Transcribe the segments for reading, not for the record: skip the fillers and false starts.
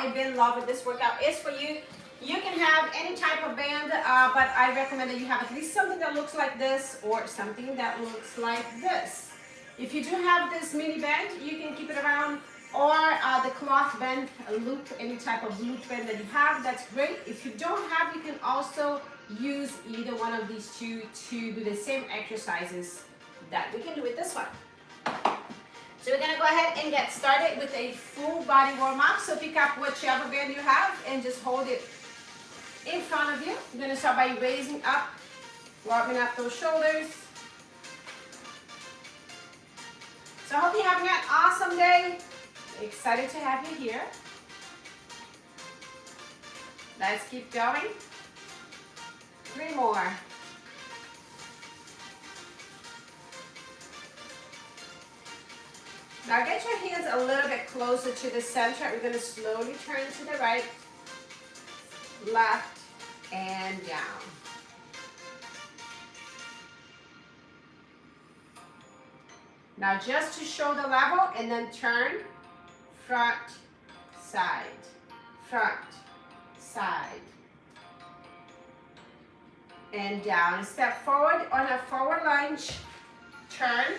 I've been loving this workout. It's for you. You can have any type of band, but I recommend that you have at least something that looks like this or something that looks like this. If you do have this mini band, you can keep it around, or the cloth band, a loop, any type of loop band that you have, that's great. If you don't have, you can also use either one of these two to do the same exercises that we can do with this one. So we're gonna go ahead and get started with a full body warm-up. So pick up whichever band you have and just hold it in front of you. You're gonna start by raising up, warming up those shoulders. So I hope you're having an awesome day. Excited to have you here. Let's keep going. 3 more. Now get your hands a little bit closer to the center. We're going to slowly turn to the right, left, and down. Now just to show the level, and then turn, front, side, and down. Step forward on a forward lunge, turn,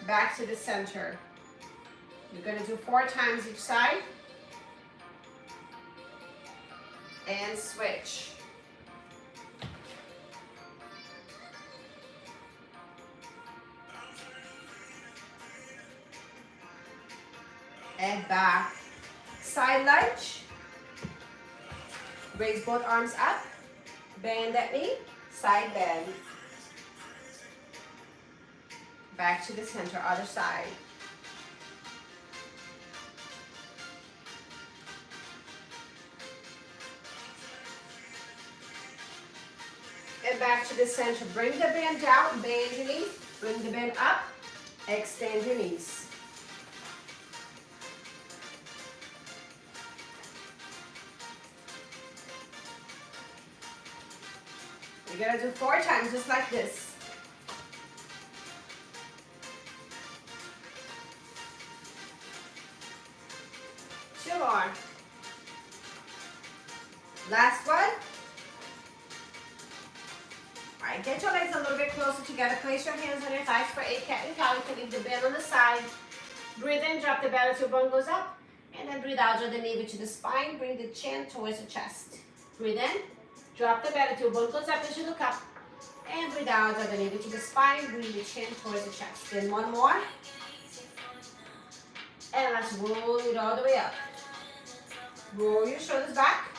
back to the center. You're going to do 4 times each side, and switch. And back. Side lunge. Raise both arms up. Bend that knee. Side bend. Back to the center, other side. And back to the center. Bring the band down, bend your knees. Bring the band up, extend your knees. You're gonna do 4 times, just like this. Two more. Last one. All right, get your legs a little bit closer together. Place your hands on your thighs for a cat and cow. You can leave the bend on the side. Breathe in, drop the belly till bone goes up. And then breathe out, draw the navel to the spine. Bring the chin towards the chest. Breathe in. Drop the belly till bone goes up as you look up. And breathe out, draw the navel to the spine. Bring the chin towards the chest. Then one more. And let's roll it all the way up. Roll your shoulders back.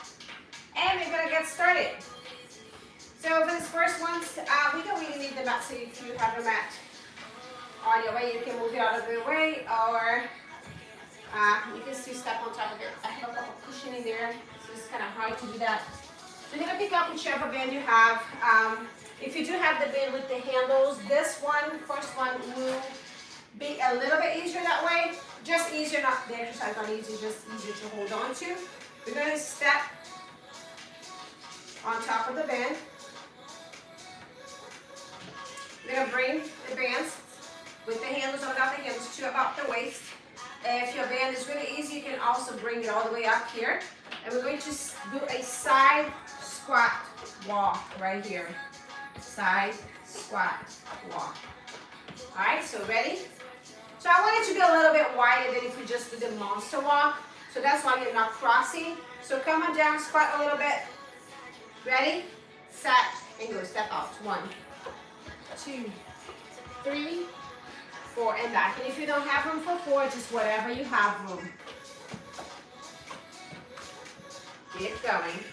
And we're gonna get started. So for this first one, we don't really need the mat. So if you have a mat on your way, you can move it out of the way, or you can still step on top of it. I have a couple cushion in there, so it's kind of hard to do that. So you're gonna pick up whichever band you have. If you do have the band with the handles, this one, first one, will be a little bit easier that way. Just easier, not the exercise, not easy, just easier to hold on to. We're gonna step on top of the band. We're gonna bring the bands with the handles or without the handles to about the waist. If your band is really easy, you can also bring it all the way up here. And we're going to do a side squat walk right here. Side squat walk. All right, so ready? So I want it to be a little bit wider than if you just do the monster walk. So that's why you're not crossing. So come on down, squat a little bit. Ready, set, and go. Step out. 1, 2, 3, 4, and back. And if you don't have room for 4, just whatever you have room. Keep going.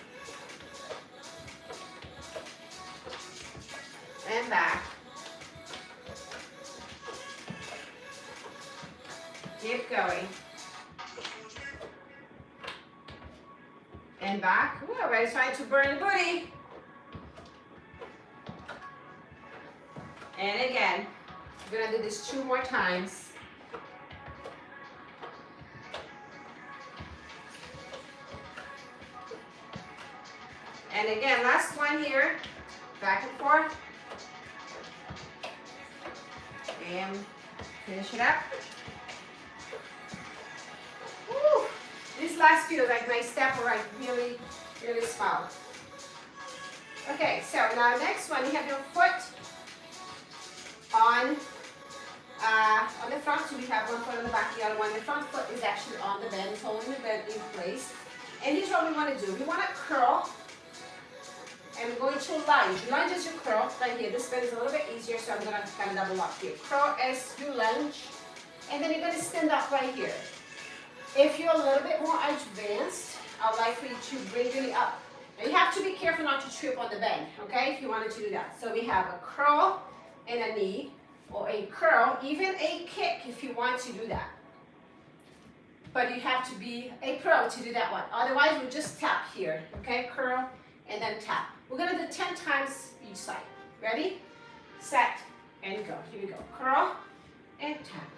And back. Keep going. And back. Ooh, everybody's trying to burn the booty. And again. We're going to do this 2 more times. And again, last one here. Back and forth. And finish it up. Woo. These last few, like my step, are like really, really small. Okay, so now next one, you have your foot on the front. So we have one foot on the back, the other one. The front foot is actually on the bend, it's holding the bend in place. And here's what we want to do. We want to curl, and we're going to lunge. Lunge is your curl right here. This bend is a little bit easier, so I'm going to kind of double up here. Curl as you lunge, and then you're going to stand up right here. If you're a little bit more advanced, I'd like for you to bring your knee up. Now you have to be careful not to trip on the bend, okay, if you wanted to do that. So we have a curl and a knee, or a curl, even a kick if you want to do that. But you have to be a pro to do that one. Otherwise, we'll just tap here, okay? Curl and then tap. We're gonna do 10 times each side. Ready? Set and go. Here we go. Curl and tap,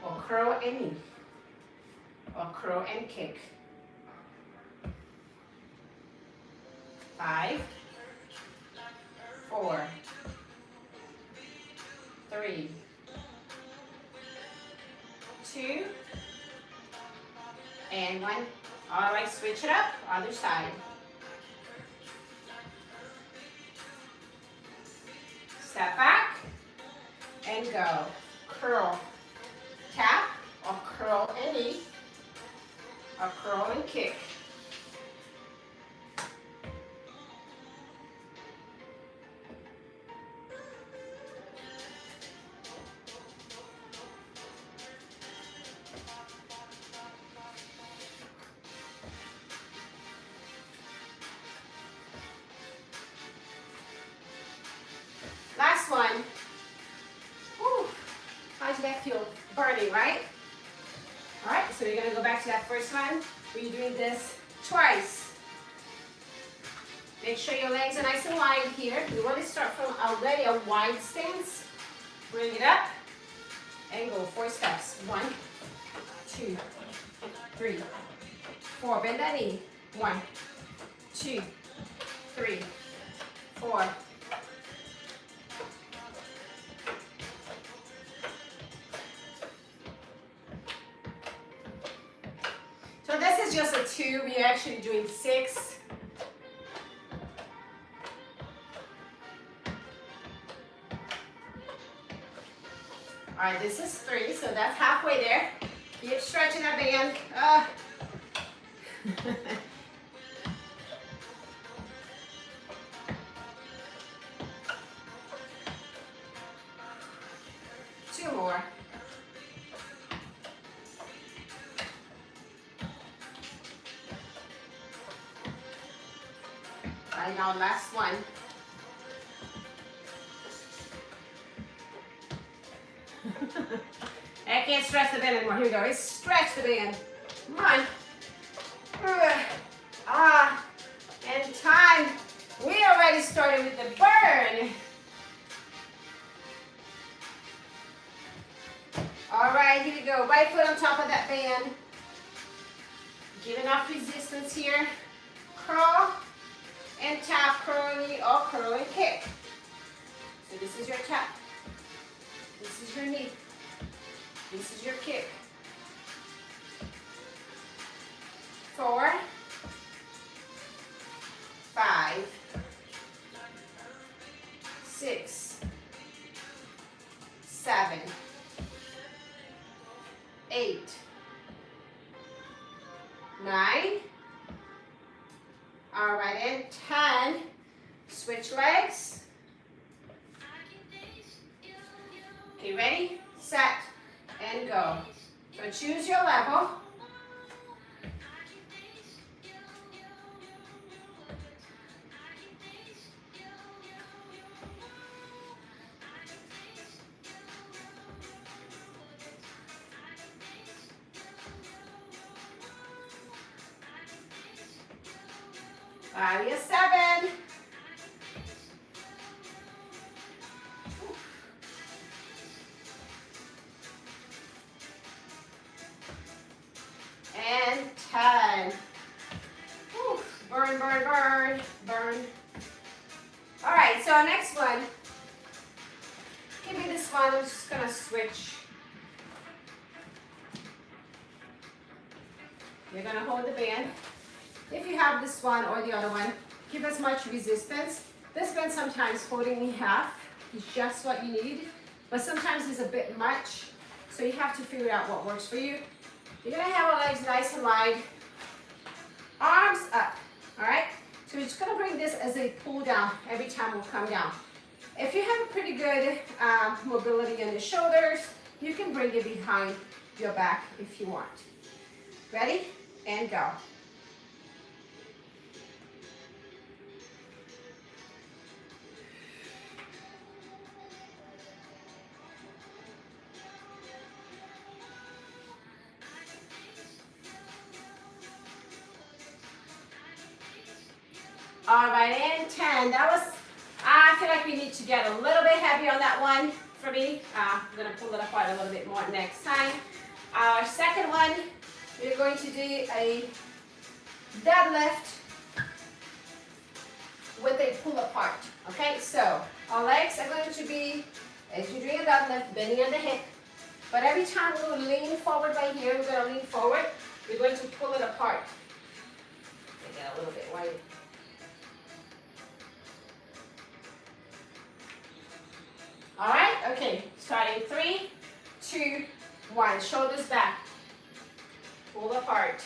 or curl and knee, or curl and kick. 5, 4, 3, 2, and 1. All right, switch it up, other side. Step back and go. Curl, tap, or curl and knee, or curl and kick. Last one. Whew. How does that feel? Burning, right? All right, so we're gonna go back to that first one. We're doing this twice. Make sure your legs are nice and wide here. We want to start from already a wide stance. Bring it up and go 4 steps. 1, 2, 3, 4. Bend that knee. 1, 2, 3, 4. So this is just a 2. We're actually doing 6. All right, this is 3, so that's halfway there. Keep stretching that band. Two more. All right, now last one. I can't stretch the band anymore. Here we go. Let's stretch the band. Come on. And time. We already started with the burn. All right, here we go. Right foot on top of that band. Give enough resistance here. Curl and tap, curl knee, or curl and kick. So this is your tap. This is your knee. This is your kick. 4, 5, 6, 7, 8, 9. All right, and 10. Switch legs. Okay, ready, set, and go. So choose your level. Area 7. And 10. Whew. Burn, burn, burn, burn. All right, so our next one. Give me this one. I'm just gonna switch. You're gonna hold the band. If you have this one or the other one, give as much resistance. This band sometimes folding in half is just what you need, but sometimes it's a bit much, so you have to figure out what works for you. You're gonna have our legs nice and wide, arms up, all right? So we're just gonna bring this as a pull down every time we'll come down. If you have a pretty good mobility in the shoulders, you can bring it behind your back if you want. Ready? And go. All right, and 10. That was, I feel like we need to get a little bit heavy on that one for me. I'm gonna pull it apart a little bit more next time. Our second one, we're going to do a deadlift with a pull apart. Okay, so our legs are going to be, as you're doing a deadlift, bending at the hip. But every time we're leaning forward right here, we're gonna lean forward. We're going to pull it apart. Get a little bit wide. All right, okay, starting 3, 2, 1. Shoulders back, pull apart,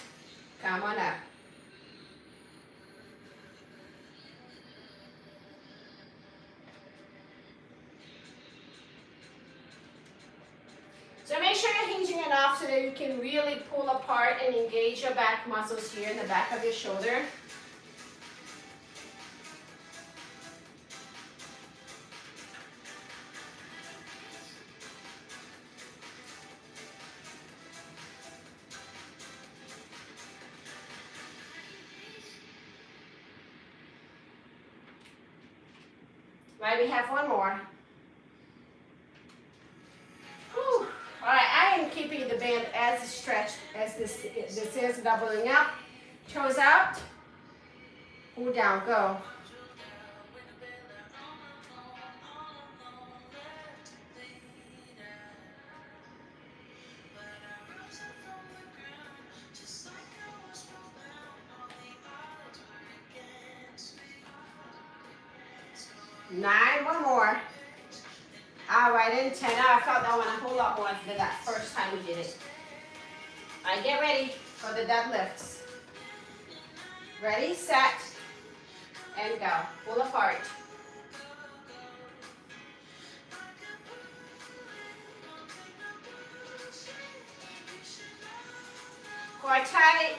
come on up. So make sure you're hinging enough so that you can really pull apart and engage your back muscles here in the back of your shoulder. Right, we have one more. Whew. All right, I am keeping the band as stretched as this is, doubling up. Toes out, pull down, go. Nine, one more. All right, and 10. I felt that one a whole lot more than that first time we did it. All right, get ready for the deadlifts. Ready, set, and go. Pull apart. Core tight.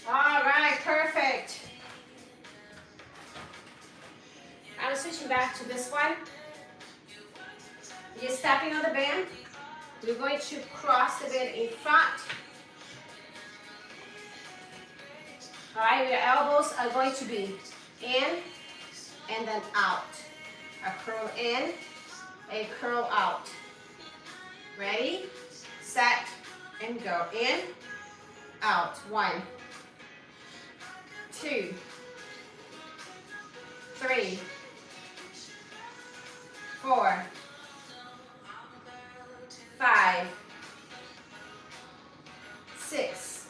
All right, perfect. I'm switching back to this one. You're stepping on the band. We're going to cross the band in front. All right, your elbows are going to be in and then out. A curl in, a curl out. Ready, set, and go. In, out. 1, 2, 3, 4, 5, 6,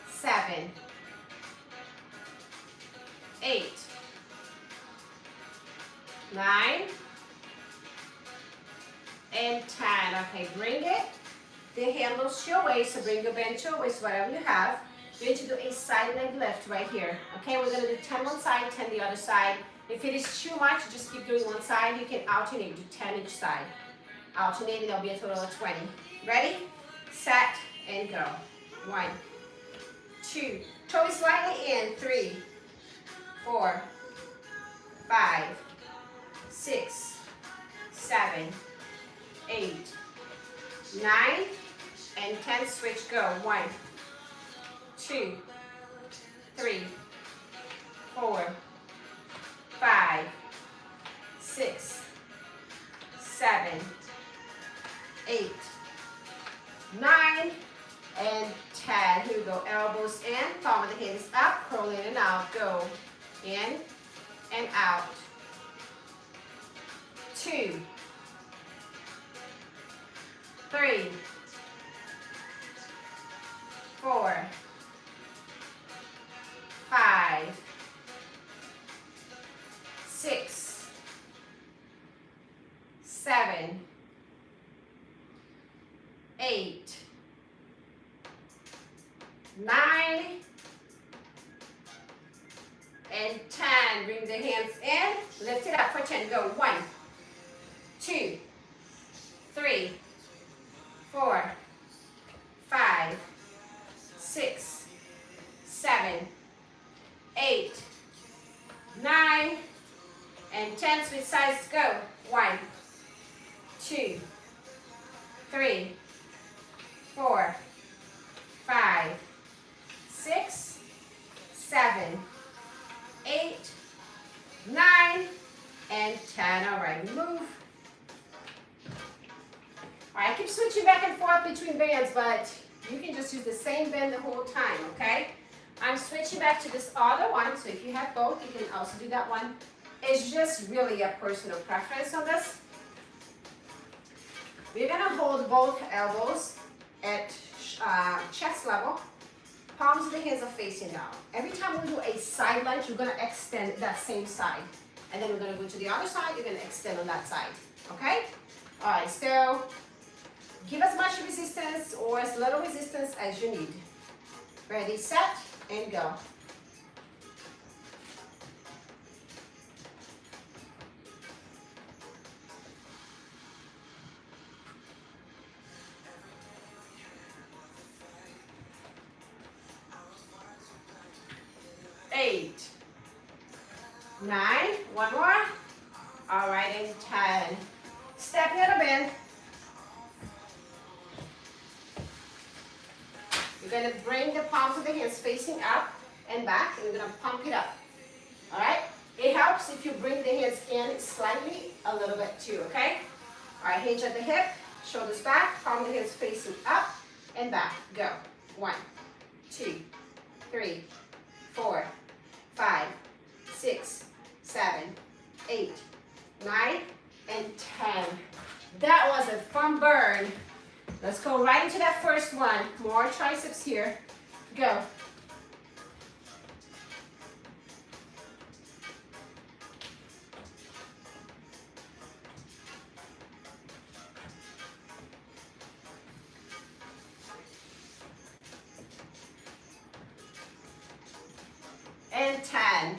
7, 8, 9, and 10. Okay, bring it. The handles to your waist, so bring your band to your waist, whatever you have. You're going to do a side leg lift right here. Okay, we're going to do 10 one side, 10 the other side. If it is too much, just keep doing one side. You can alternate, do 10 each side. Alternating, there'll be a total of 20. Ready, set, and go. 1, 2, toes slightly in. 3, 4, 5, 6, 7, 8, 9, and 10, switch, go. 1, 2, 3, 4, 5, 6, 7, 8, 9, and 10. Here we go. Elbows in, palm of the hands up, curl in and out. Go. In and out. 2, 3, 4, 5, 6, 7, 8, 9, and 10. Bring the hands in, lift it up for 10. Go. 1, 2, 3, 4, 5, 6, 7, 8, 9, and 10. Switch sides. Go. 1, 2, 3, 4, 5, 6, 7, 8, 9, and 10. All right, move. All right, keep switching back and forth between bands, but you can just use the same band the whole time, okay? I'm switching back to this other one, so if you have both, you can also do that one. It's just really a personal preference on this. We're gonna hold both elbows at chest level. Palms of the hands are facing down. Every time we do a side lunge, you're gonna extend that same side. And then we're gonna go to the other side, you're gonna extend on that side, okay? All right, so give as much resistance or as little resistance as you need. Ready, set, and go. Eight, 9, one more. All right, and 10. Step little bend. You're gonna bring the palms of the hands facing up and back, and you're gonna pump it up. All right? It helps if you bring the hands in slightly, a little bit too, okay? All right, hinge at the hip, shoulders back, palm of the hands facing up and back. Go. 1, 2, 3, 4, 5, 6, 7, 8, 9, and 10. That was a fun burn. Let's go right into that first one. More triceps here. Go. And 10.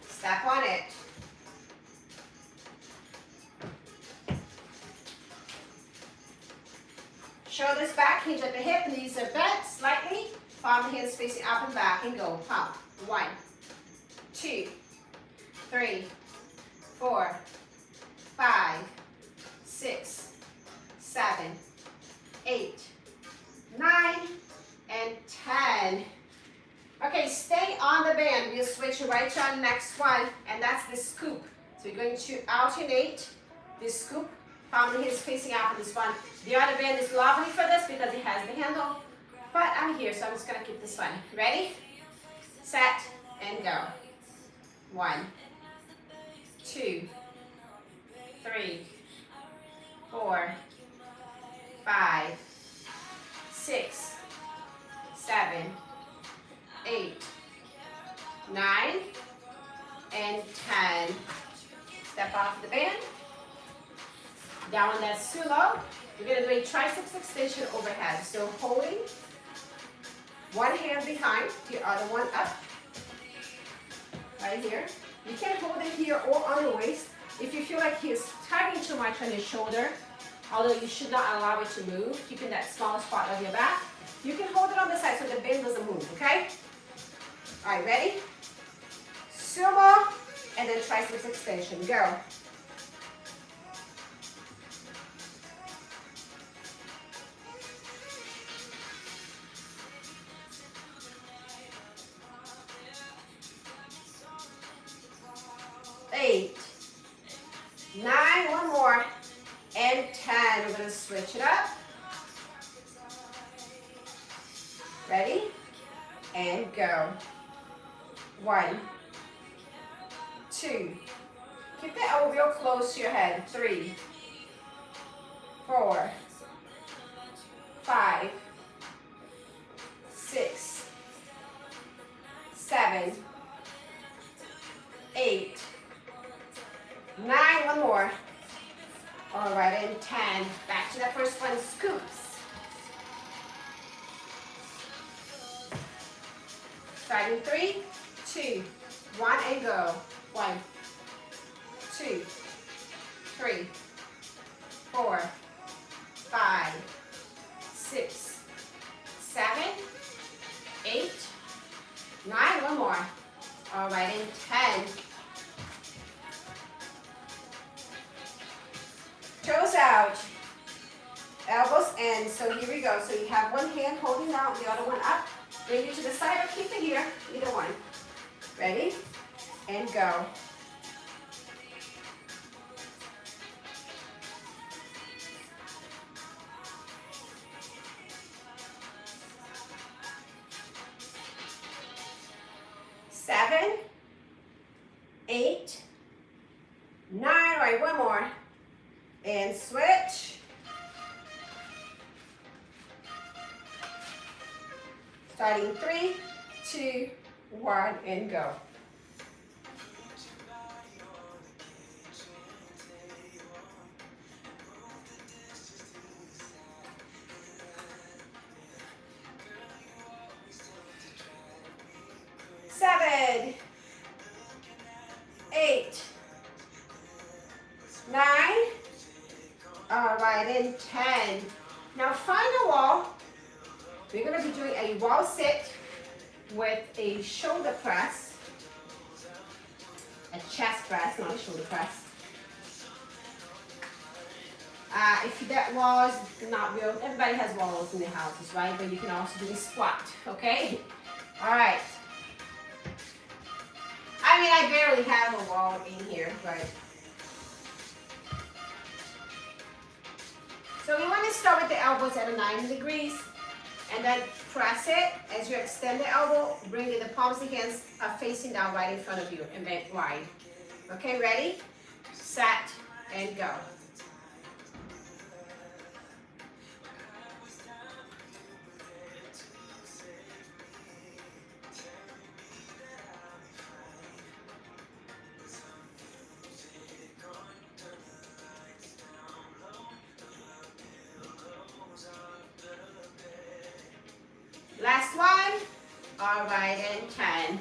Step on it. Shoulders back, hinge at the hip, knees are bent slightly. Palm of the hands facing up and back, and go. Pump. 1, 2, 3, 4, 5, 6, 7, 8, 9, and 10. Okay, stay on the band. We'll switch right to our next one, and that's the scoop. So we're going to alternate the scoop. Palm of the hands facing out for this one. The other band is lovely for this because it has the handle, but I'm here, so I'm just gonna keep this one. Ready, set, and go. 1, 2, 3, 4, 5, 6, 7, 8, 9, and 10. Step off the band. Down on that sulo. We're going to do a triceps extension overhead. So holding one hand behind, the other one up. Right here. You can hold it here or on the waist. If you feel like he's tugging too much on your shoulder, although you should not allow it to move, keeping that smallest part of your back, you can hold it on the side so the band doesn't move, okay? All right, ready? Sumo, and then triceps extension. Go. 8, 9, one more, and 10. We're gonna switch it up. Ready? And go. 1, 2. Keep the elbow real close to your head. 3, 4, 5, 6, 7, 8, 9. One more. All right, and 10. Back to that first one, scoops. Starting 3, 2, 1, and go. 1, 2, 3, 4, 5, 6, 7, 8, 9. One more. All right, and 10. Toes out, elbows in. So here we go. So you have one hand holding out, the other one up. Bring it to the side or keep it here, either one. Ready? And go. Seven, 8, 9. All right, one more. And switch. Starting 3, 2, 1, and go. Seven, 8, 9. All right, and 10. Now find a wall. We're going to be doing a wall sit with a shoulder press, a chest press, not a shoulder press. If that wall is not real, everybody has walls in their houses, right? But you can also do a squat, okay? All right. I mean, I barely have a wall in here, but. So we want to start with the elbows at a 90 degrees and then press it. As you extend the elbow, bring the palms of the hands facing down right in front of you and bend wide. Okay, ready, set, and go. Last one. All right, and 10.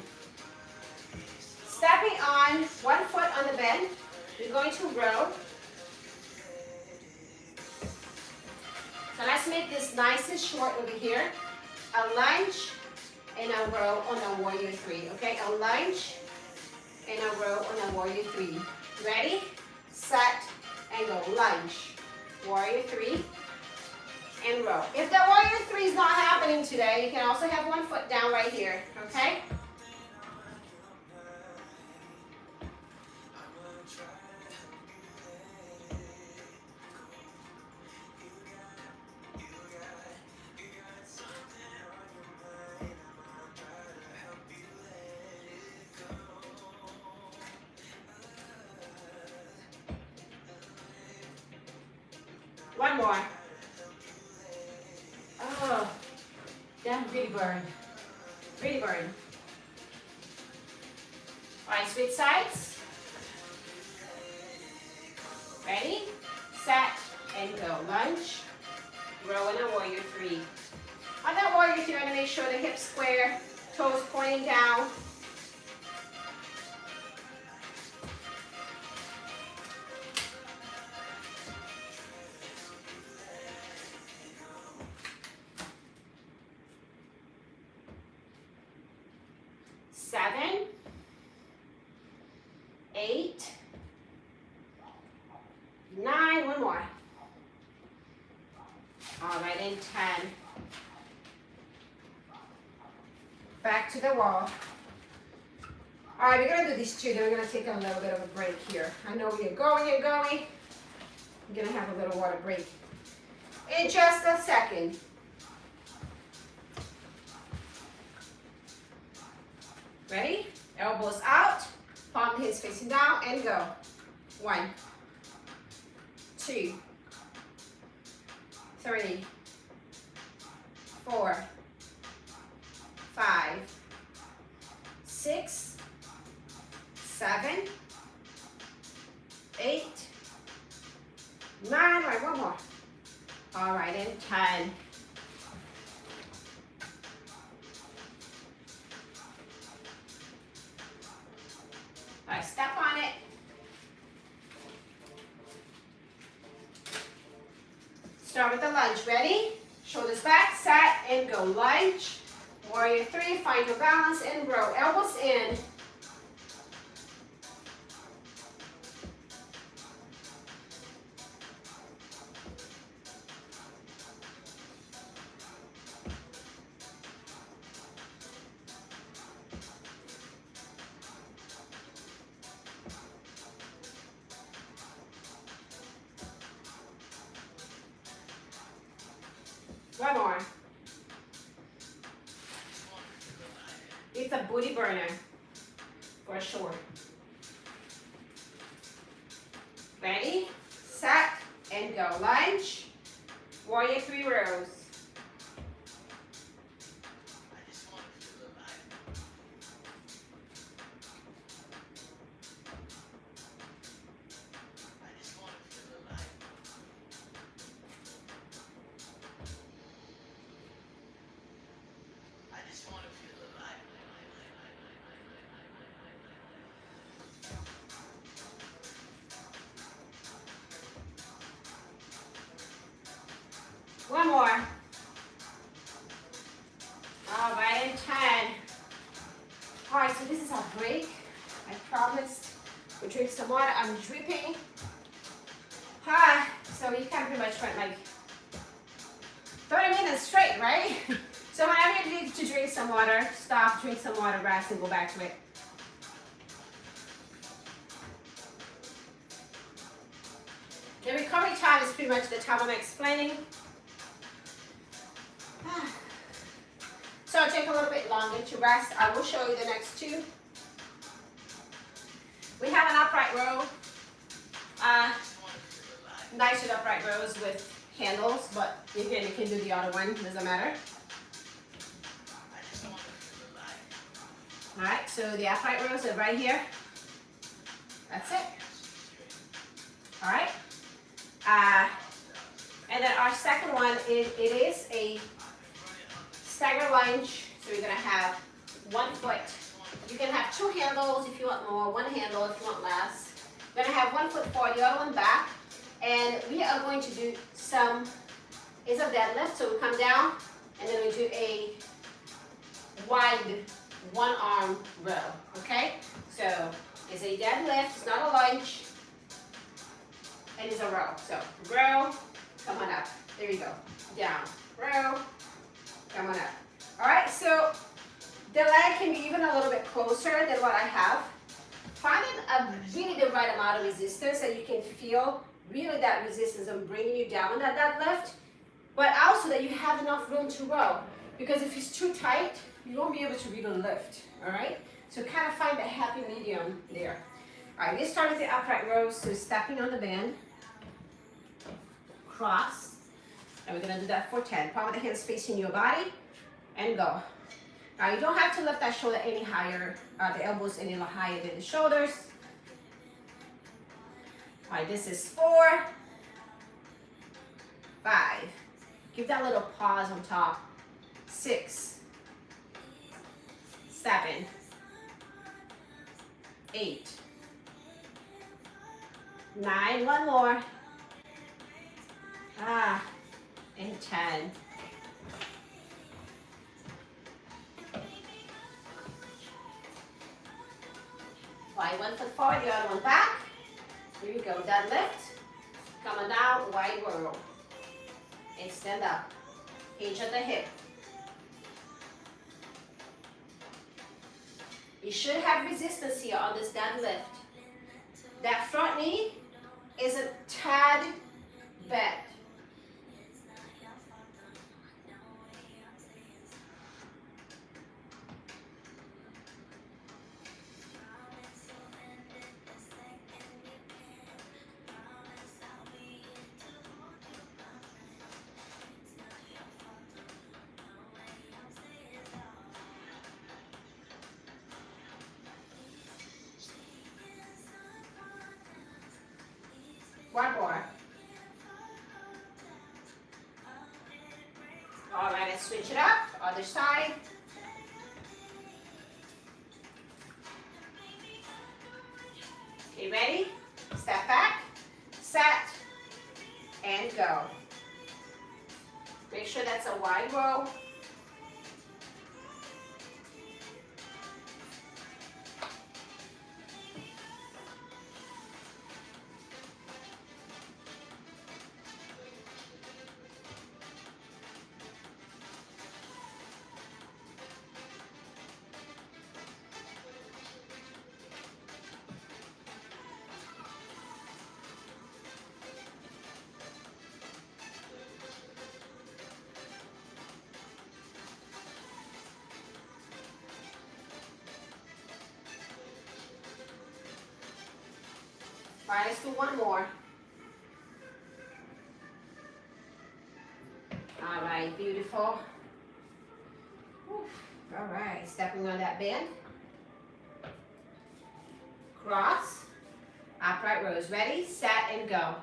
Stepping on one foot on the bend, we're going to row. So let's make this nice and short over here. A lunge and a row on a warrior 3, okay? A lunge and a row on a warrior 3. Ready, set, and go. Lunge, warrior 3, and row. If the warrior 3 is not happening today, you can also have one foot down right here, okay? One more. Oh, that really burned. Really burned. All right, switch sides. Ready, set, and go. Lunge, row in a warrior 3. On that warrior 3, you're going to make sure the hips square, toes pointing down. Seven, 8, 9. One more. All right, and 10. Back to the wall. All right, we're gonna do these two, then we're gonna take a little bit of a break here. I know we are going and going. We're gonna have a little water break in just a second. Ready? Elbows out, palm of hands facing down, and go. 1, 2, 3, 4, 5, 6, 7, 8, 9. All right, one more. All right, and 10. All right, step on it. Start with the lunge. Ready? Shoulders back, set, and go. Lunge. Warrior 3, find your balance and row. Elbows in. One more. It's a booty burner, for sure. Ready, set, and go. Lunge, warrior 3 rows. One more. All right, and 10. All right, so this is our break. I promised we drink some water. I'm dripping. So you can pretty much went like 30 minutes straight, right? So whenever you need to drink some water, stop, drink some water, rest, and go back to it. The recovery time is pretty much the time I'm explaining. So it'll take a little bit longer to rest. I will show you the next two. We have an upright row. Nice with upright rows with handles, but again, you can do the other one, doesn't matter. All right, so the upright rows are right here. That's it. All right. And then our second one, it is a stagger lunge. So you're gonna have 1 foot. You can have 2 handles if you want more, 1 handle if you want less. You're gonna have 1 foot forward, the other one back. And we are going to do some, it's a deadlift. So we come down and then we do a wide 1-arm row, okay? So it's a deadlift, it's not a lunge, and it's a row. So row, come on up. There you go. Down, row, come on up. All right, so the leg can be even a little bit closer than what I have. Finding really the right amount of resistance that you can feel really that resistance and bringing you down that deadlift, but also that you have enough room to row. Because if it's too tight, you won't be able to really lift, all right? So kind of find that happy medium there. All right, we start with the upright rows, so stepping on the band, cross, and we're gonna do that for 10. Palm of the hands facing your body, and go. Now you don't have to lift that shoulder any higher, the elbows any higher than the shoulders. All right, this is 4, 5. Give that little pause on top. 6, 7, 8, 9. One more. And 10. Wide 1 foot forward, the other one back. Here we go, deadlift. Come on down, wide roll. And stand up. Hinge at the hip. You should have resistance here on this deadlift. That front knee is a tad bent. One more. All right, let's switch it up. Other side. Okay, ready? Step back, set, and go. Make sure that's a wide row. All right, let's do one more. All right, beautiful. All right, stepping on that band. Cross, upright rows. Ready, set, and go.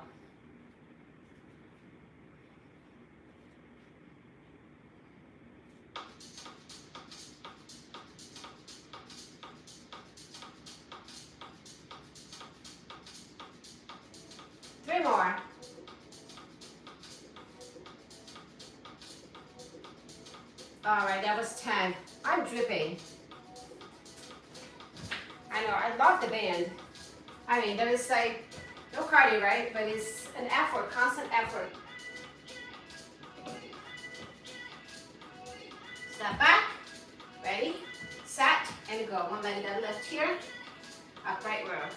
Three more. All right, that was 10. I'm dripping. I know, I love the band. I mean, there is like, no cardio, right? But it's an effort, constant effort. Step back, ready, set, and go. One leg deadlift here, upright row.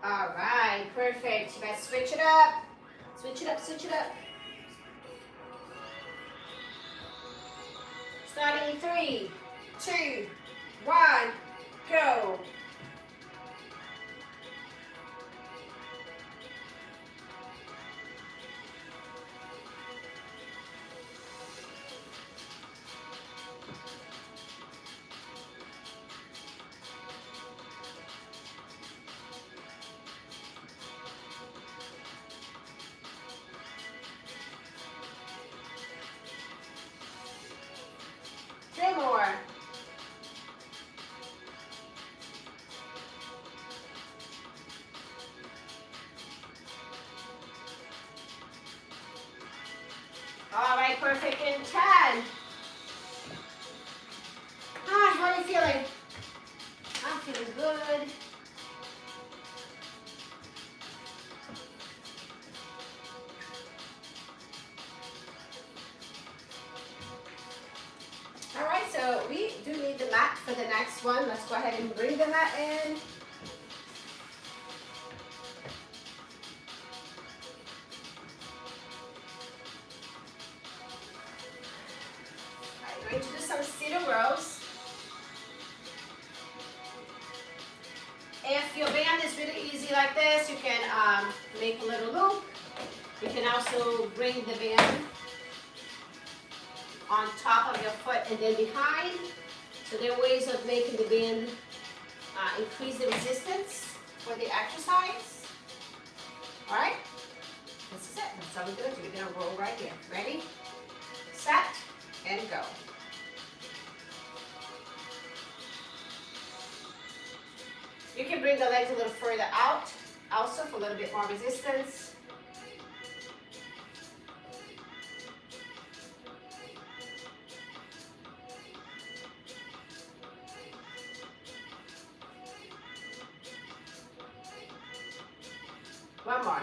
All right, perfect. You guys switch it up. Switch it up, switch it up. Starting in 3, 2, 1, go. Three more. All right, perfect in 10. How are you feeling? I'm feeling good. All right, so we do need the mat for the next one. Let's go ahead and bring the mat in. I'm going to do some seated rows. If your band is really easy like this, you can make a little loop. You can also bring the band on top of your foot and then behind. So there are ways of making the band increase the resistance for the exercise. All right, This is it. That's all we're gonna do. We're gonna roll right here. Ready, set, and go. You can bring the legs a little further out, also for a little bit more resistance. One more.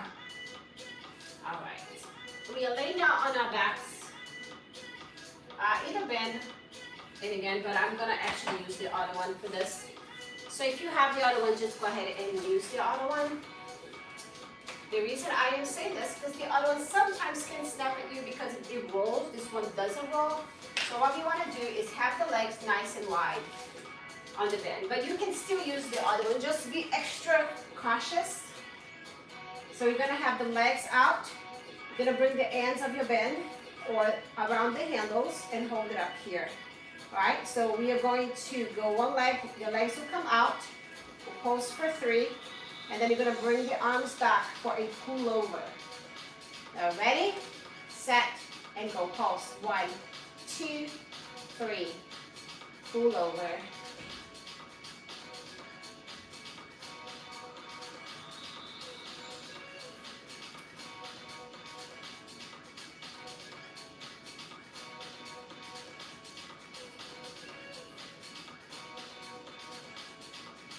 All right. We are laying down on our backs. Either bend, and again, but I'm gonna actually use the other one for this. So if you have the other one, just go ahead and use the other one. The reason I am saying this is because the other one sometimes can snap at you because it rolls. This one doesn't roll. So what you want to do is have the legs nice and wide on the bend, but you can still use the other one. Just be extra cautious. So you're gonna have the legs out. You're gonna bring the ends of your bend or around the handles and hold it up here. All right, so we are going to go one leg, your legs will come out, we'll pose for 3, and then you're gonna bring the arms back for a pullover. Now ready, set, and go pulse. 1, 2, 3, pullover.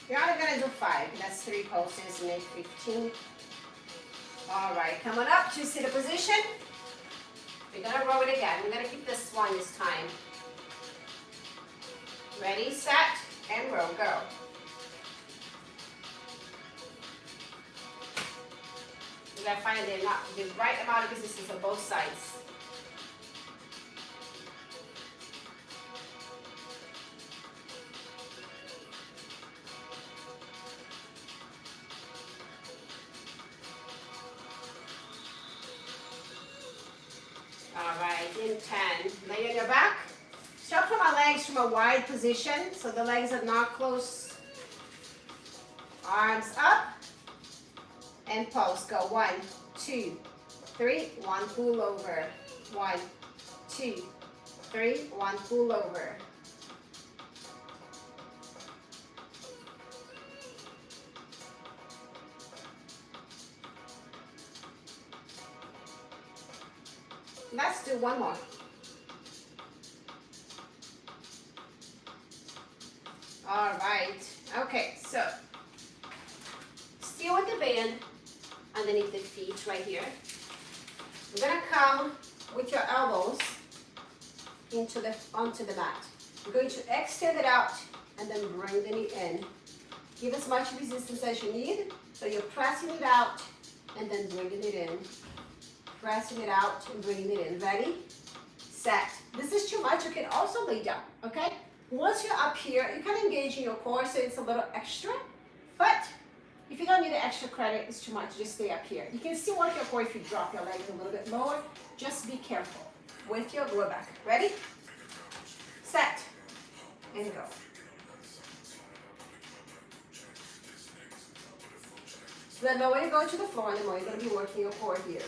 You're only gonna do 5. That's 3 pulses, make 15. All right, coming up to sit a position. We're gonna roll it again. We're gonna keep this one this time. Ready, set, and roll, go. You gotta find the right amount of resistance on both sides. All right, in 10, lay on your back. Shuffle my legs from a wide position so the legs are not close. Arms up and pulse. Go 1, 2, 3, 1 pull over. 1, 2, 3, 1 pull over. Let's do one more. All right. Okay, so still with the band underneath the feet right here. You're gonna come with your elbows onto the mat. You're going to extend it out and then bring the knee in. Give as much resistance as you need. So you're pressing it out and then bringing it in. Pressing it out and bringing it in. Ready, set. This is too much. You can also lay down, okay? Once you're up here, you can engage in your core, so it's a little extra. But if you don't need the extra credit, it's too much. Just stay up here. You can still work your core if you drop your legs a little bit lower. Just be careful with your lower back. Ready, set, and go. So the lower you go to the floor, the more you're going to be working your core here.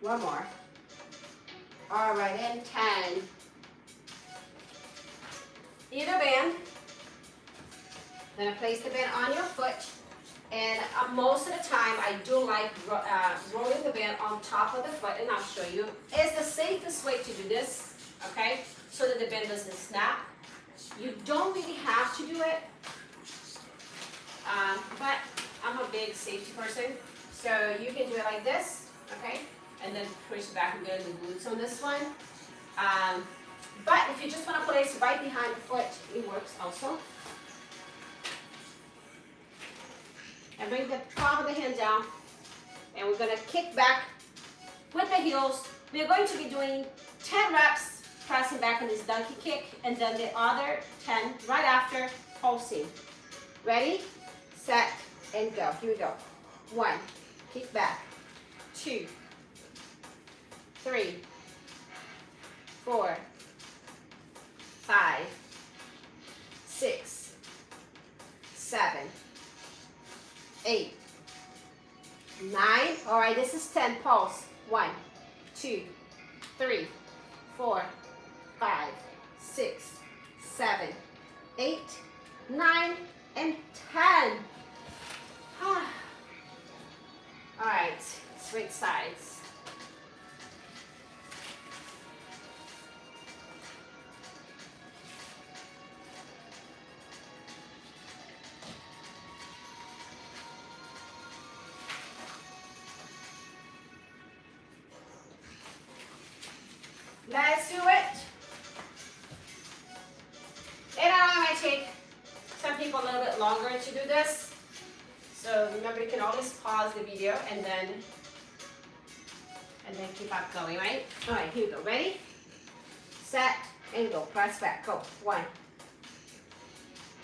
One more. All right, and 10. Either band. Then I place the band on your foot. And most of the time, I do like rolling the band on top of the foot, and I'll show you. It's the safest way to do this, okay? So that the band doesn't snap. You don't really have to do it. But I'm a big safety person. So you can do it like this, okay? And then push back and get the glutes on this one. But if you just want to place it right behind the foot, it works also. And bring the palm of the hand down. And we're going to kick back with the heels. We're going to be doing 10 reps pressing back on this donkey kick, and then the other 10 right after, pulsing. Ready, set, and go. Here we go. 1, kick back. 2, 3, 4, 5, 6, 7, 8, 9. All right, this is 10. Pulse. 1, 2, 3, 4, 5, 6, 7, 8, 9, and 10. All right, switch sides. Let's do it. And I might take some people a little bit longer to do this. So remember, you can always pause the video and then keep up going, right? All right, here we go. Ready? Set and go. Press back. Go. 1,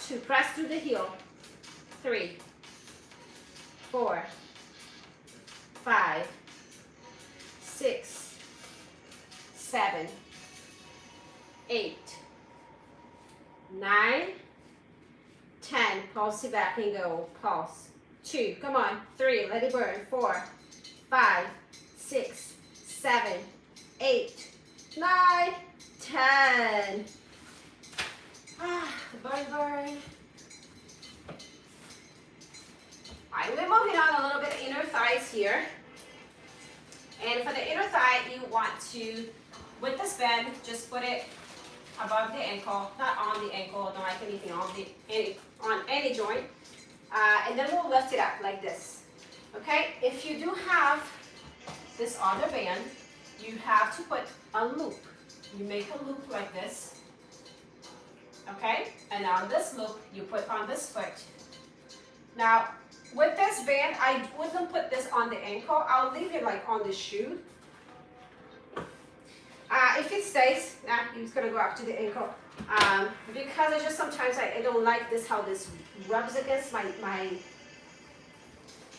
2. Press through the heel. 3, 4, 5, 6, 7, 8, 9, 10. Pulse it back and go. Pulse. 2. Come on. 3. Let it burn. 4, 5, 6, 7, 8, 9, 10. Burn, burn. Alright, we're moving on a little bit inner thighs here. And for the inner thigh, you want to, with this band, just put it above the ankle, not on the ankle, don't like anything on any joint. And then we'll lift it up like this. Okay? If you do have this other band, you have to put a loop. You make a loop like this. Okay? And on this loop, you put on this foot. Now, with this band, I wouldn't put this on the ankle. I'll leave it like on the shoe. If it stays, it's gonna go up to the ankle. Because I just sometimes I don't like this, how this rubs against my,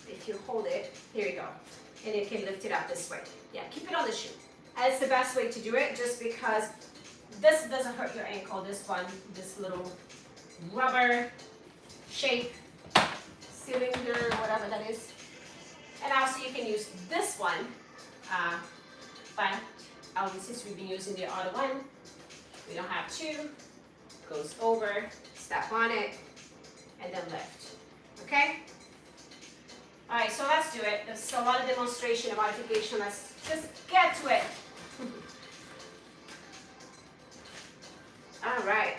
if you hold it, here you go. And you can lift it up this way. Yeah, keep it on the shoe. That's the best way to do it, just because this doesn't hurt your ankle. This one, this little rubber shape cylinder, whatever that is. And also you can use this one, but since we've been using the other one, we don't have to. Goes over, step on it, and then lift. Okay? All right, so let's do it. There's a lot of demonstration and modification. Let's just get to it. All right.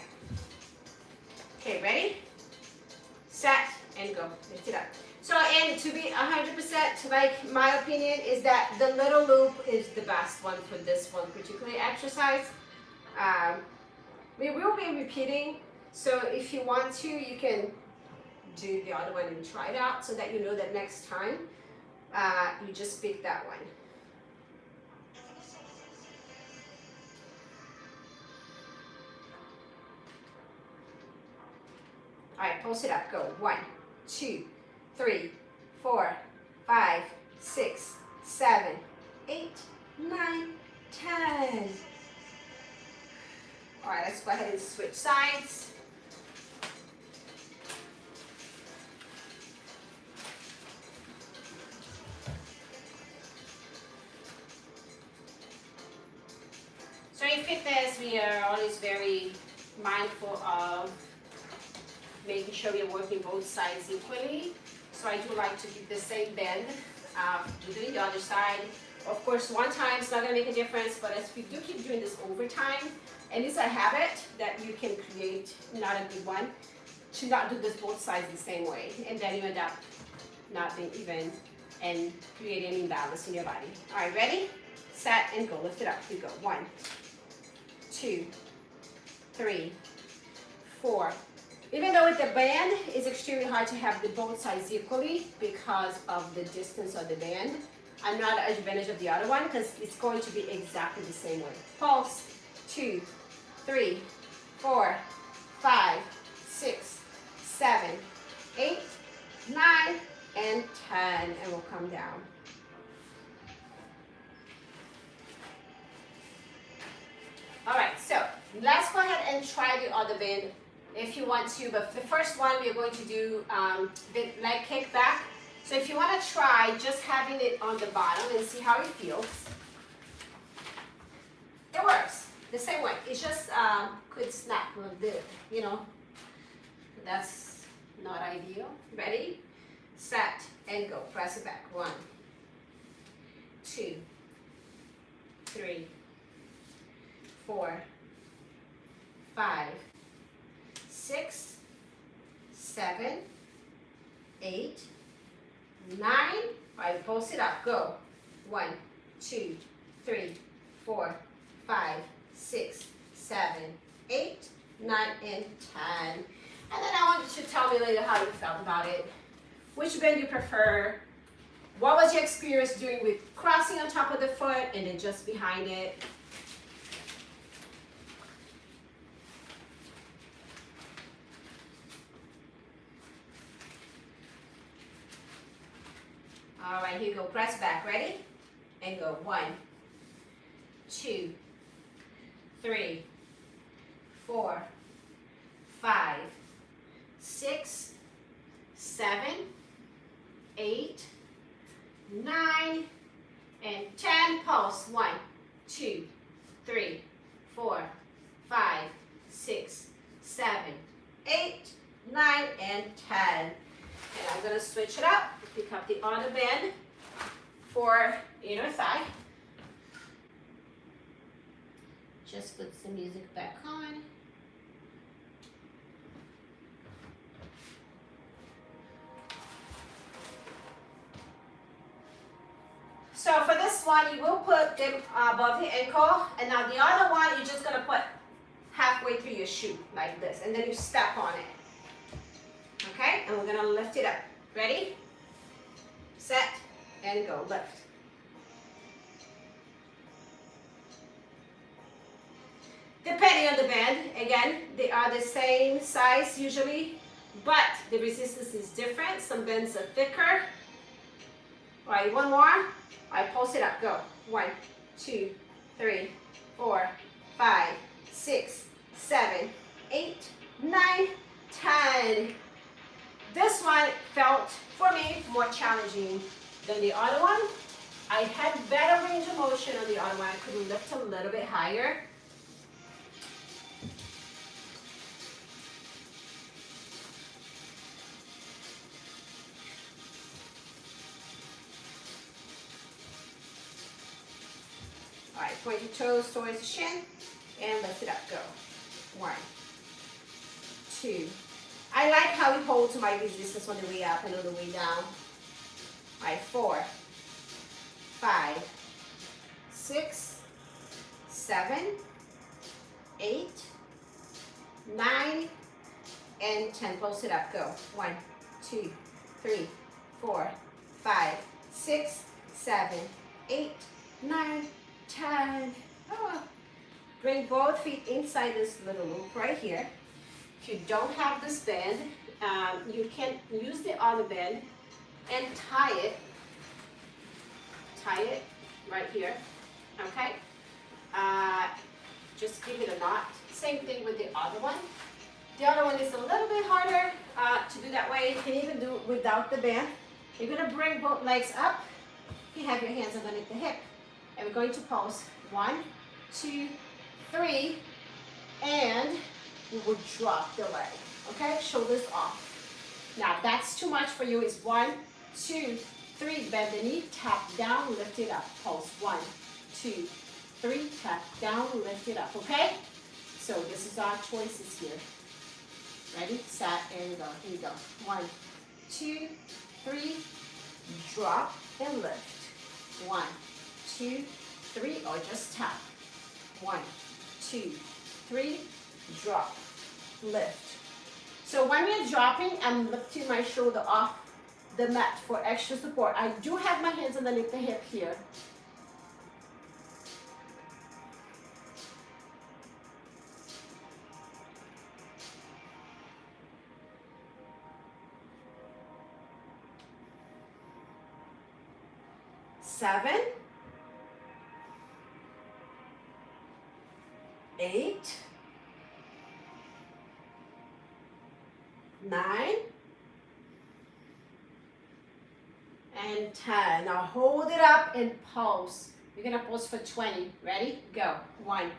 Okay, ready? Set and go. Lift it up. So, and to be 100%, to my opinion, is that the little loop is the best one for this one particular exercise. We will be repeating, so if you want to, you can do the other one and try it out so that you know that next time you just pick that one. All right, pulse it up. Go. 1, 2, 3, 4, 5, 6, 7, 8, 9, 10. All right, let's go ahead and switch sides. So in fitness, we are always very mindful of making sure we're working both sides equally. So I do like to keep the same bend. We're doing the other side. Of course, one time is not going to make a difference, but as we do keep doing this over time, and it's a habit that you can create, not a good one, to not do this both sides the same way. And then you end up not being even and creating an imbalance in your body. All right, ready? Set and go. Lift it up. Here we go. 1, 2, 3, 4. Even though with the band, it's extremely hard to have the both sides equally because of the distance of the band. I'm not at advantage of the other one because it's going to be exactly the same way. Pulse. 2, 3, 4, 5, 6, 7, 8, 9, and 10. And we'll come down. All right, so let's go ahead and try the other bend if you want to. But the first one, we're going to do the leg kick back. So if you want to try just having it on the bottom and see how it feels. It works the same way. It just could snap a bit, you know. That's not ideal. Ready, set, and go. Press it back. 1, 2, 3, 4, 5, 6, 7, 8, 9. All right, pulse it up. Go. 1, 2, 3, 4, 5, 6, 7, 8, 9, and 10. And then I want you to tell me later how you felt about it. Which bend you prefer? What was your experience doing with crossing on top of the foot and then just behind it? All right, here you go. Press back. Ready? And go. 1, 2, 3, 4, 5, 6, 7, 8, 9, and 10. Pulse. 1, 2, 3, 4, 5, 6, 7, 8, 9, and 10. And I'm going to switch it up. Pick up the other bend for inner thigh. Just put some music back on. So for this one, you will put them above the ankle, and now the other one, you're just gonna put halfway through your shoe like this, and then you step on it. Okay, and we're gonna lift it up. Ready? Set, and go. Lift. Depending on the band, again, they are the same size usually, but the resistance is different. Some bends are thicker. All right, one more. All right, pulse it up. Go. 1, 2, 3, 4, 5, 6, 7, 8, 9, 10. This one felt, for me, more challenging than the other one. I had better range of motion on the other one. I could lift a little bit higher. All right, point your toes towards the shin and lift it up. Go. 1, 2. I like how it holds my resistance on the way up and on the way down. All right, 4, 5, 6, 7, 8, 9, and 10. Pulse it up. Go. 1, 2, 3, 4, 5, 6, 7, 8, 9, 10. Oh. Bring both feet inside this little loop right here. If you don't have this bend, you can use the other bend and tie it right here, okay? Just give it a knot. Same thing with the other one. The other one is a little bit harder to do that way. You can even do it without the band. You're gonna bring both legs up. You have your hands underneath the hip. And we're going to pulse 1, 2, 3, and we will drop the leg, okay? Shoulders off. Now, if that's too much for you, it's 1, 2, 3, bend the knee, tap down, lift it up. Pulse 1, 2, 3, tap down, lift it up, okay? So this is our choices here. Ready, set, and go. Here we go. 1, 2, 3, drop and lift. 1, 2, 3, or just tap. 1, 2, 3, drop, lift. So when we're dropping, I'm lifting my shoulder off the mat for extra support. I do have my hands underneath the hip here. 7, 8, 9, and 10. Now hold it up and pulse. You're gonna pulse for 20. Ready? Go. 1,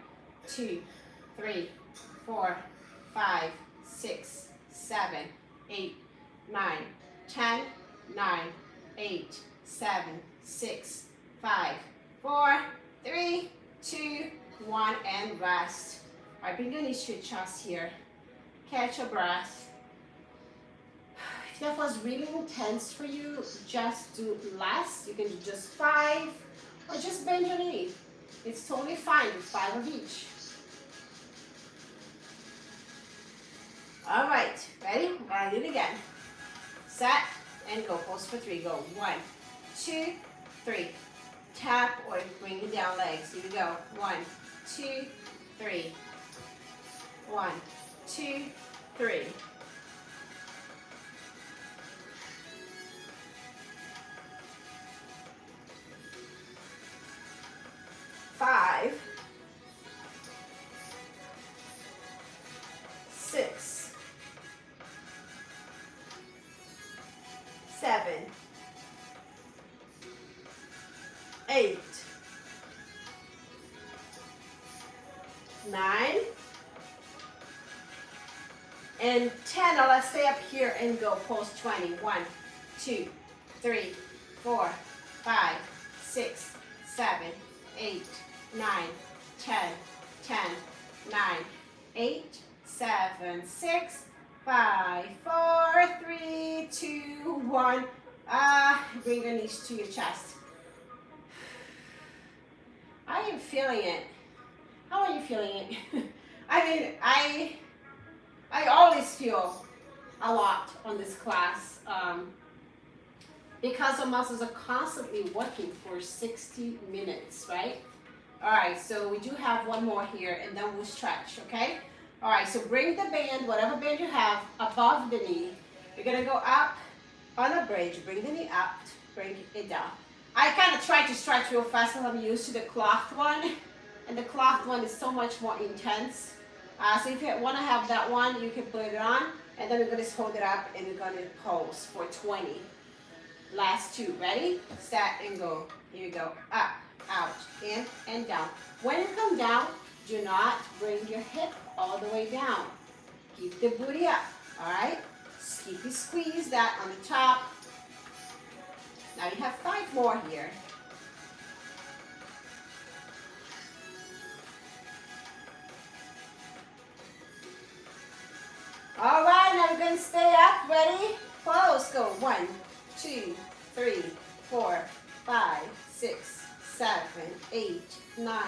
2, 3, 4, 5, 6, 7, 8, 9, 10, 9, 8, 7, 6, 5, 4, 3, 2, 1, and rest. All right, bring your knees to your chest here. Catch your breath. If that was really intense for you, just do less. You can do just 5, or just bend your knee. It's totally fine with 5 of each. All right, ready? I'll do it again. Set and go. Pulse for 3. Go. 1, 2, 3. Tap or bring it down legs. Here we go. 1, 2, 3. 1, 2, 3. 5, 6, 7, 8, 9, and 10. Now let's stay up here and go. Pulse 20. 1, 2, 3, 4, 5, 6, 7, 8, 9, 10, 10, 9, 8, 7, 6, 5, 4, 3, 2, 1. Bring your knees to your chest. I am feeling it. How are you feeling it? I mean, I always feel a lot on this class because the muscles are constantly working for 60 minutes, right? All right, so we do have one more here and then we'll stretch, okay? All right, so bring the band, whatever band you have, above the knee. You're gonna go up on a bridge, bring the knee up, bring it down. I kind of try to stretch real fast because I'm used to the cloth one, and the cloth one is so much more intense. So if you want to have that one, you can put it on, and then we're going to hold it up and we're going to pulse for 20. Last 2, ready, set, and go. Here we go, up, out, in, and down. When you come down, do not bring your hip all the way down. Keep the booty up, all right? Keep you squeeze that on the top. Now you have 5 more here. All right, now we're going to stay up. Ready? Pose. Go. 1, 2, 3, 4, 5, 6, 7, 8, 9,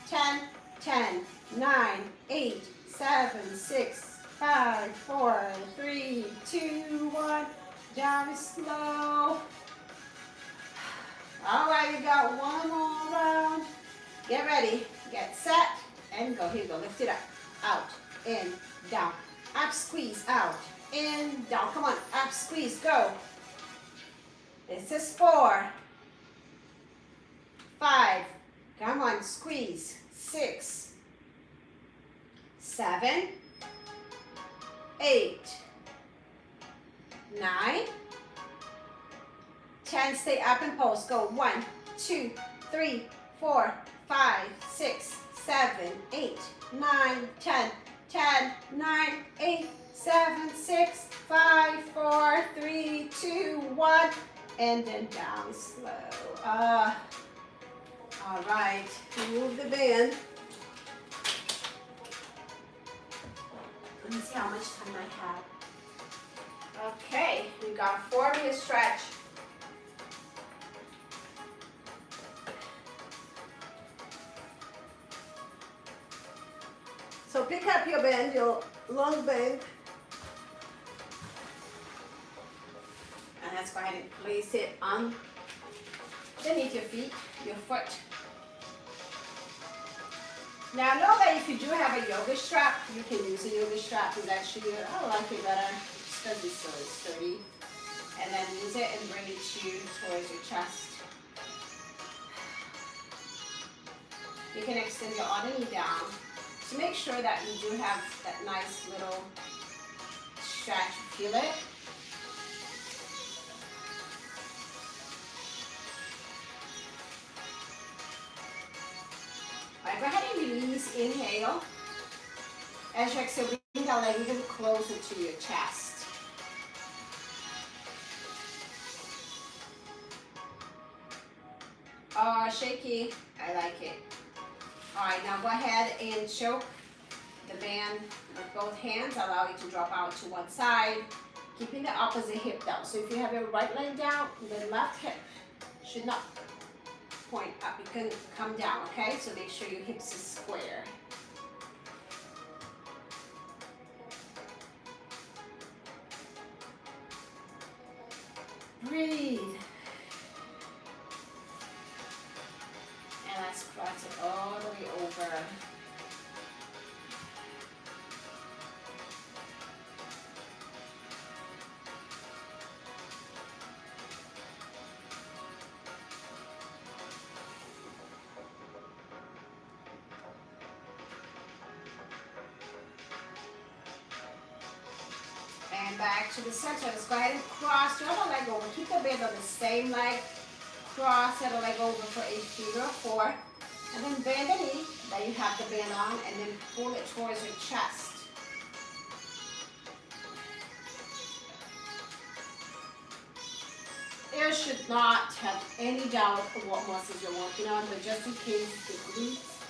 10, 10, 9, 8, 7, 6, 5, 4, 3, 2, 1. Down slow. All right, you got one more round. Get ready, get set, and go. Here you go, lift it up, out, in, down, up, squeeze, out, in, down. Come on, up, squeeze, go. This is 4, 5, come on, squeeze, 6, 7, 8, 9, 10, stay up and pose. Go. 1, 2, 3, 4, 5, 6, 7, 8, 9, 10, 10, 9, 8, 7, 6, 5, 4, 3, 2, 1, and then down slow. All right, remove the band. Let me see how much time I have. Okay, we got a 4-minute stretch. So pick up your band, your long band, and let's go ahead and place it on underneath your feet, your foot. Now know that if you do have a yoga strap, you can use a yoga strap. It's actually, I like it better because it's so sturdy. And then use it and bring it towards your chest. You can extend your other knee down. So make sure that you do have that nice little stretch. Feel it? All right, go ahead and release. Inhale. As you exhale, bring that leg even closer to your chest. Oh, shaky. I like it. All right, now go ahead and choke the band with both hands. Allow it to drop out to one side, keeping the opposite hip down. So if you have your right leg down, the left hip should not point up. It can come down, okay? So make sure your hips is square. Breathe. And let's cross it all the way over. And back to the center. Let's go ahead and cross your other leg over. Keep the bend on the same leg. Cross the other leg over for a figure of four. And then bend the knee that you have the band on, and then pull it towards your chest. You should not have any doubt of what muscles you're working on, but just in case the glutes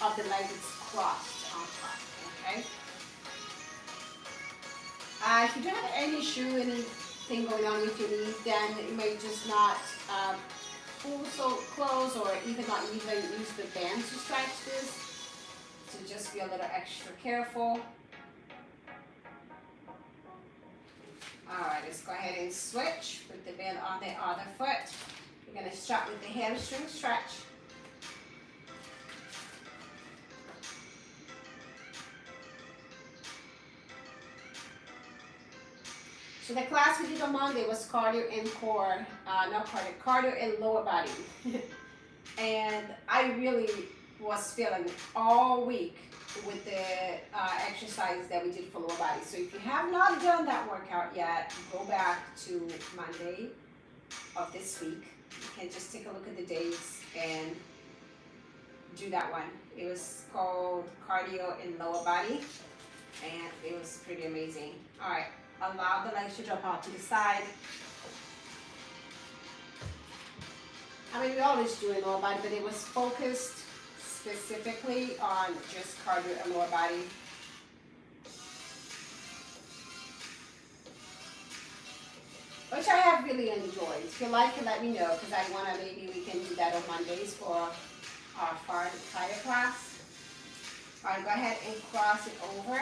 of the leg is crossed on top, okay? If you don't have any issue, anything going on with your knees, then you may just not pull so close, or even not even use the band to stretch this. So just be a little extra careful. All right, let's go ahead and switch. Put the band on the other foot. We're going to start with the hamstring stretch. So the class we did on Monday was cardio and core, not cardio, cardio and lower body. And I really was feeling all week with the exercises that we did for lower body. So if you have not done that workout yet, go back to Monday of this week. You can just take a look at the dates and do that one. It was called cardio and lower body, and it was pretty amazing. All right. Allow the legs to drop out to the side. I mean, we always do in lower body, but it was focused specifically on just cardio and lower body. Which I have really enjoyed. If you like it, let me know, because I want to, maybe we can do that on Mondays for our fire class. All right, go ahead and cross it over.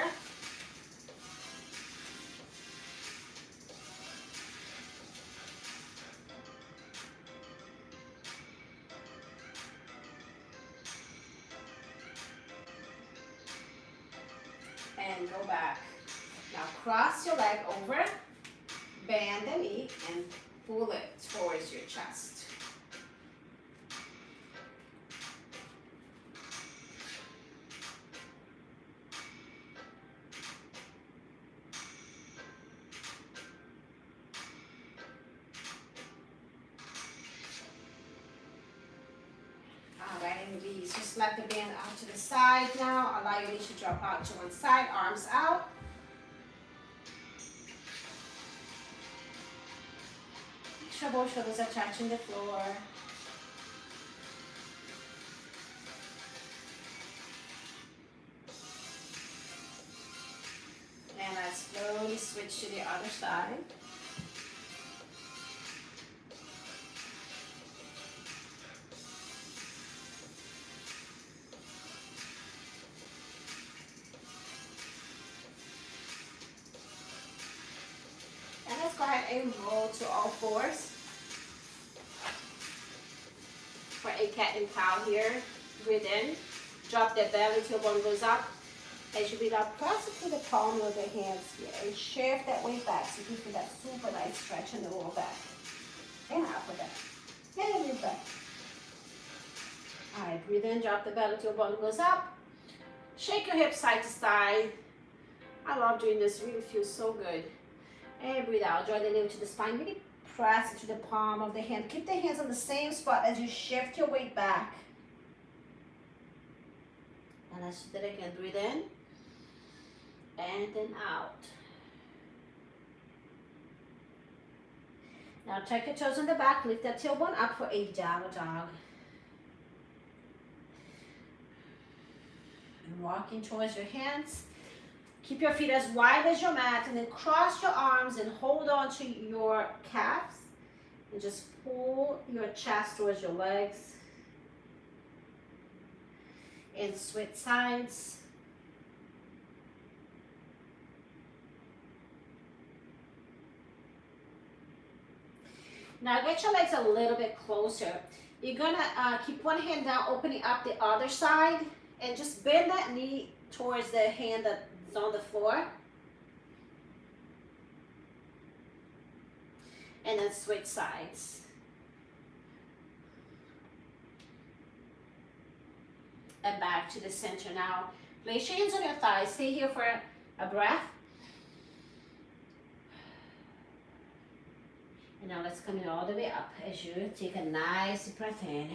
And go back. Now cross your leg over, bend the knee, and pull it towards your chest. And release. Just let the band out to the side now. Allow your knees to drop out to one side, arms out. Make sure both shoulders are touching the floor. And let's slowly switch to the other side. Go ahead and roll to all fours for a cat and cow here. Breathe in, drop the belly till bone goes up. As you breathe out, press it to the palm of the hands here and shift that weight back so you feel that super nice stretch in the lower back. And up with that. And in your back. All right, right, breathe in, drop the belly, tailbone goes up. Shake your hips side to side. I love doing this, really feels so good. And breathe out, draw the navel to the spine, really press into the palm of the hand. Keep the hands on the same spot as you shift your weight back. And let's do that again, breathe in, and then out. Now check your toes on the back, lift that tailbone up for a downward dog. And walking towards your hands. Keep your feet as wide as your mat and then cross your arms and hold on to your calves. And just pull your chest towards your legs. And switch sides. Now get your legs a little bit closer. You're gonna keep one hand down, opening up the other side, and just bend that knee towards the hand that's on the floor. And then switch sides. And back to the center now. Place your hands on your thighs. Stay here for a breath. And now let's come in all the way up as you take a nice breath in.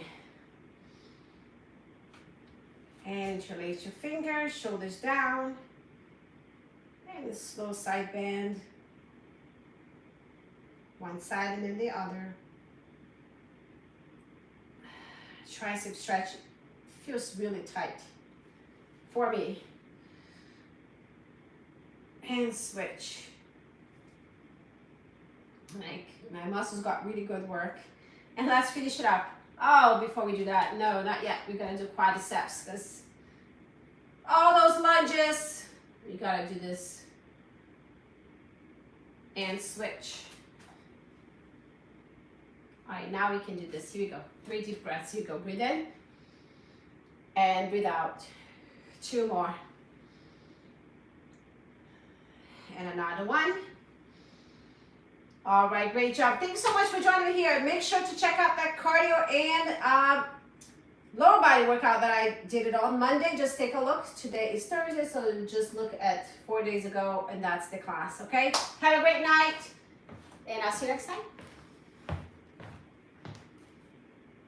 And interlace your fingers, shoulders down. And a slow side bend. One side and then the other. Tricep stretch feels really tight for me. And switch. Like my muscles got really good work. And let's finish it up. Oh, before we do that, no, not yet. We're gonna do quadriceps because all those lunges, you gotta do this. And switch. All right, now we can do this. Here we go. 3 deep breaths. Here we go. Breathe in and breathe out. 2 more. And another one. All right, great job. Thanks so much for joining me here. Make sure to check out that cardio and lower body workout that I did it on Monday. Just take a look. Today is Thursday, so just look at 4 days ago, and that's the class, okay? Have a great night, and I'll see you next time.